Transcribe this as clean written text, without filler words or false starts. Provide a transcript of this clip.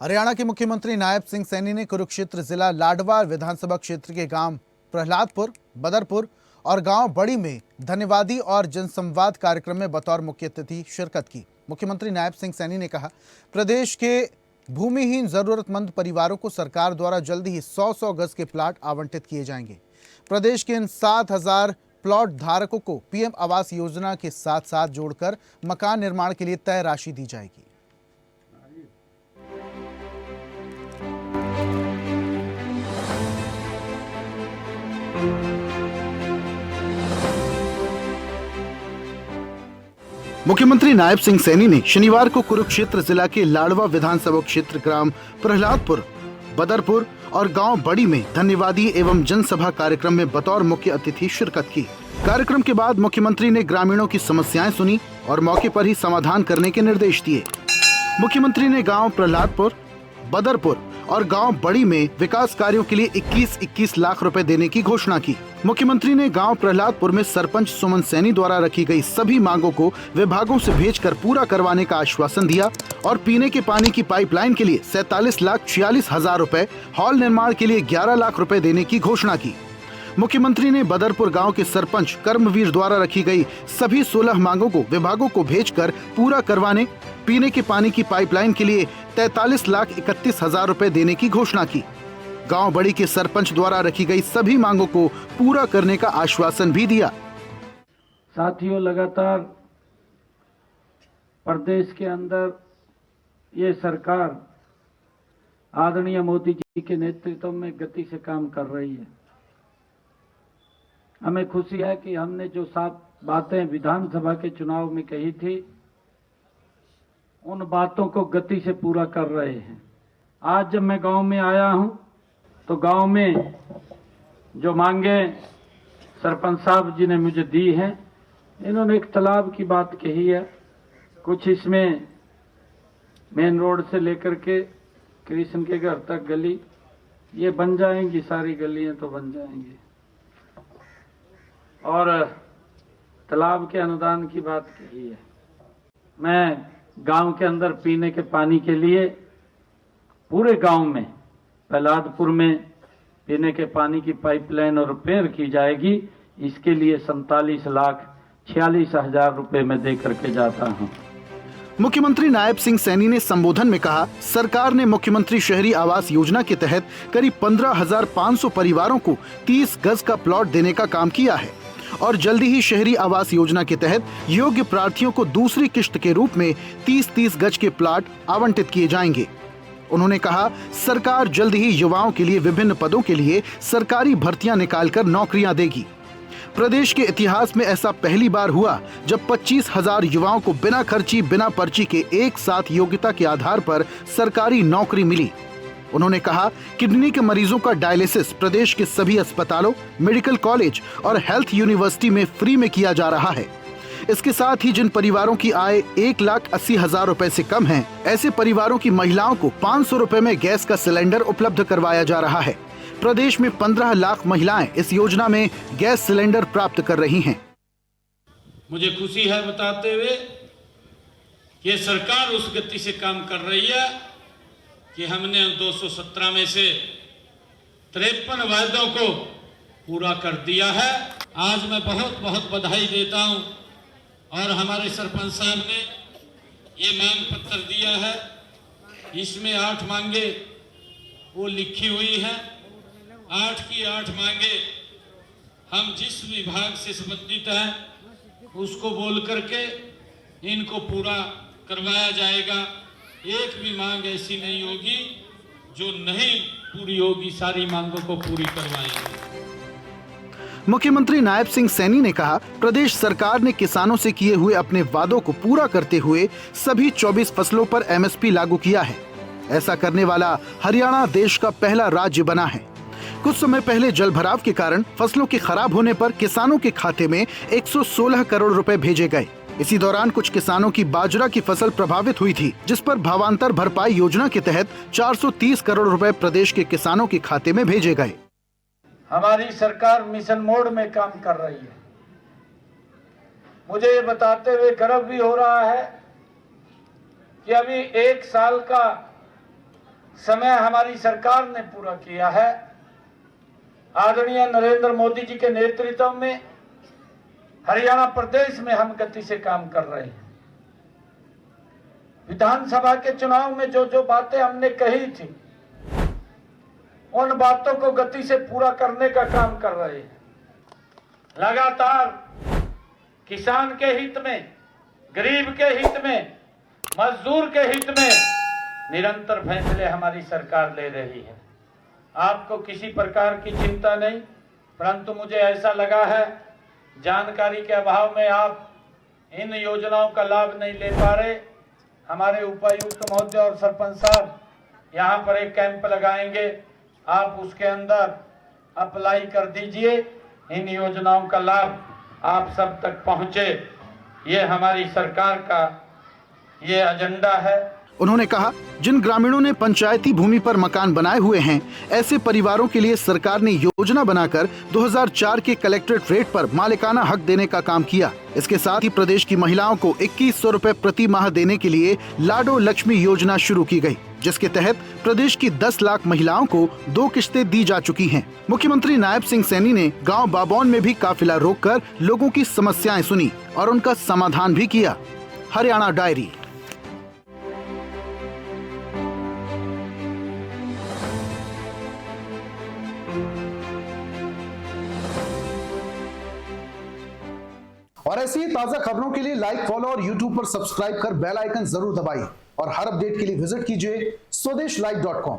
हरियाणा के मुख्यमंत्री नायब सिंह सैनी ने कुरुक्षेत्र जिला लाडवा विधानसभा क्षेत्र के गांव प्रहलादपुर, बदरपुर और गांव बड़ी में धन्यवादी और जनसंवाद कार्यक्रम में बतौर मुख्य अतिथि शिरकत की। मुख्यमंत्री नायब सिंह सैनी ने कहा, प्रदेश के भूमिहीन जरूरतमंद परिवारों को सरकार द्वारा जल्द ही 100-100 गज के प्लाट आवंटित किए जाएंगे। प्रदेश के इन 7,000 प्लॉट धारकों को पीएम आवास योजना के साथ साथ जोड़कर मकान निर्माण के लिए तय राशि दी जाएगी। मुख्यमंत्री नायब सिंह सैनी ने शनिवार को कुरुक्षेत्र जिला के लाडवा विधानसभा क्षेत्र ग्राम प्रहलादपुर, बदरपुर और गांव बड़ी में धन्यवादी एवं जनसभा कार्यक्रम में बतौर मुख्य अतिथि शिरकत की। कार्यक्रम के बाद मुख्यमंत्री ने ग्रामीणों की समस्याएं सुनी और मौके पर ही समाधान करने के निर्देश दिए। मुख्यमंत्री ने गांव प्रहलादपुर, बदरपुर और गांव बड़ी में विकास कार्यों के लिए 21-21 लाख रुपए देने की घोषणा की। मुख्यमंत्री ने गांव प्रहलादपुर में सरपंच सुमन सैनी द्वारा रखी गई सभी मांगों को विभागों से भेजकर पूरा करवाने का आश्वासन दिया और पीने के पानी की पाइपलाइन के लिए 47,46,000 रुपए, हॉल निर्माण के लिए 11 लाख रुपए देने की घोषणा की। मुख्यमंत्री ने बदरपुर गांव के सरपंच कर्मवीर द्वारा रखी गई सभी 16 मांगों को विभागों को भेजकर पूरा करवाने, पीने के पानी की पाइपलाइन के लिए 43,31,000 रुपए देने की घोषणा की। गांव बड़ी के सरपंच द्वारा रखी गई सभी मांगों को पूरा करने का आश्वासन भी दिया। साथियों, लगातार प्रदेश के अंदर ये सरकार आदरणीय मोदी जी के नेतृत्व में गति से काम कर रही है। हमें खुशी है कि हमने जो 7 बातें विधानसभा के चुनाव में कही थी, उन बातों को गति से पूरा कर रहे हैं। आज जब मैं गांव में आया हूं तो गांव में जो मांगे सरपंच साहब जी ने मुझे दी हैं, इन्होंने एक तालाब की बात कही है। कुछ इसमें मेन रोड से लेकर के कृष्ण के घर तक गली ये बन जाएंगी, सारी गलियां तो बन जाएंगी। और तालाब के अनुदान की बात कही है। मैं गांव के अंदर पीने के पानी के लिए पूरे गांव में प्रहलादपुर में पीने के पानी की पाइपलाइन और रिपेयर की जाएगी। इसके लिए 47,46,000 रुपए में दे करके जाता हूं। मुख्यमंत्री नायब सिंह सैनी ने संबोधन में कहा, सरकार ने मुख्यमंत्री शहरी आवास योजना के तहत करीब 15,500 परिवारों को 30 गज का प्लॉट देने का काम किया है और जल्दी ही शहरी आवास योजना के तहत योग्य प्रार्थियों को दूसरी किश्त के रूप में 30-30 गज के प्लाट आवंटित किए जाएंगे। उन्होंने कहा, सरकार जल्द ही युवाओं के लिए विभिन्न पदों के लिए सरकारी भर्तियां निकालकर नौकरियां देगी। प्रदेश के इतिहास में ऐसा पहली बार हुआ जब 25,000 युवाओं को बिना खर्ची, बिना पर्ची के एक साथ योग्यता के आधार पर सरकारी नौकरी मिली। उन्होंने कहा, किडनी के मरीजों का डायलिसिस प्रदेश के सभी अस्पतालों, मेडिकल कॉलेज और हेल्थ यूनिवर्सिटी में फ्री में किया जा रहा है। इसके साथ ही जिन परिवारों की आय 1,80,000 रुपए से कम है, ऐसे परिवारों की महिलाओं को 500 रुपए में गैस का सिलेंडर उपलब्ध करवाया जा रहा है। प्रदेश में 15 लाख महिलाएं इस योजना में गैस सिलेंडर प्राप्त कर रही हैं। मुझे खुशी है बताते हुए कि सरकार उस गति से काम कर रही है कि हमने 217 में से 53 वायदों को पूरा कर दिया है। आज मैं बहुत बहुत बधाई देता हूं और हमारे सरपंच साहब ने ये मांग पत्र दिया है। इसमें 8 मांगे वो लिखी हुई है। 8 की 8 मांगे हम जिस विभाग से संबंधित हैं उसको बोल करके इनको पूरा करवाया जाएगा। एक भी मांग ऐसी नहीं होगी जो नहीं पूरी होगी, सारी मांगों को पूरी करवाएंगे। मुख्यमंत्री नायब सिंह सैनी ने कहा, प्रदेश सरकार ने किसानों से किए हुए अपने वादों को पूरा करते हुए सभी 24 फसलों पर MSP लागू किया है। ऐसा करने वाला हरियाणा देश का पहला राज्य बना है। कुछ समय पहले जलभराव के कारण फसलों के खराब होने पर किसानों के खाते में 116 करोड़ रुपए भेजे गए। इसी दौरान कुछ किसानों की बाजरा की फसल प्रभावित हुई थी, जिस पर भावांतर भरपाई योजना के तहत 430 करोड़ रुपए प्रदेश के किसानों के खाते में भेजे गए। हमारी सरकार मिशन मोड में काम कर रही है। मुझे ये बताते हुए गर्व भी हो रहा है कि अभी 1 साल का समय हमारी सरकार ने पूरा किया है। आदरणीय नरेंद्र मोदी जी के नेतृत्व में हरियाणा प्रदेश में हम गति से काम कर रहे हैं। विधानसभा के चुनाव में जो जो बातें हमने कही थी, उन बातों को गति से पूरा करने का काम कर रहे हैं। लगातार किसान के हित में, गरीब के हित में, मजदूर के हित में निरंतर फैसले हमारी सरकार ले रही है। आपको किसी प्रकार की चिंता नहीं, परंतु मुझे ऐसा लगा है जानकारी के अभाव में आप इन योजनाओं का लाभ नहीं ले पा रहे। हमारे उपायुक्त महोदय और सरपंच साहब यहाँ पर एक कैंप लगाएंगे, आप उसके अंदर अप्लाई कर दीजिए। इन योजनाओं का लाभ आप सब तक पहुँचे, ये हमारी सरकार का ये एजेंडा है। उन्होंने कहा, जिन ग्रामीणों ने पंचायती भूमि पर मकान बनाए हुए हैं, ऐसे परिवारों के लिए सरकार ने योजना बनाकर 2004 के कलेक्ट्रेट रेट पर मालिकाना हक देने का काम किया। इसके साथ ही प्रदेश की महिलाओं को 2100 रुपए प्रति माह देने के लिए लाडो लक्ष्मी योजना शुरू की गई, जिसके तहत प्रदेश की 10 लाख महिलाओं को 2 किश्तें दी जा चुकी हैं। मुख्यमंत्री नायब सिंह सैनी ने गाँव बाबौन में भी काफिला रोककर लोगों की समस्याएं सुनी और उनका समाधान भी किया। हरियाणा डायरी। और ऐसी ही ताजा खबरों के लिए लाइक, फॉलो और यूट्यूब पर सब्सक्राइब कर बेल आइकन जरूर दबाइए और हर अपडेट के लिए विजिट कीजिए स्वदेशलाइव.com।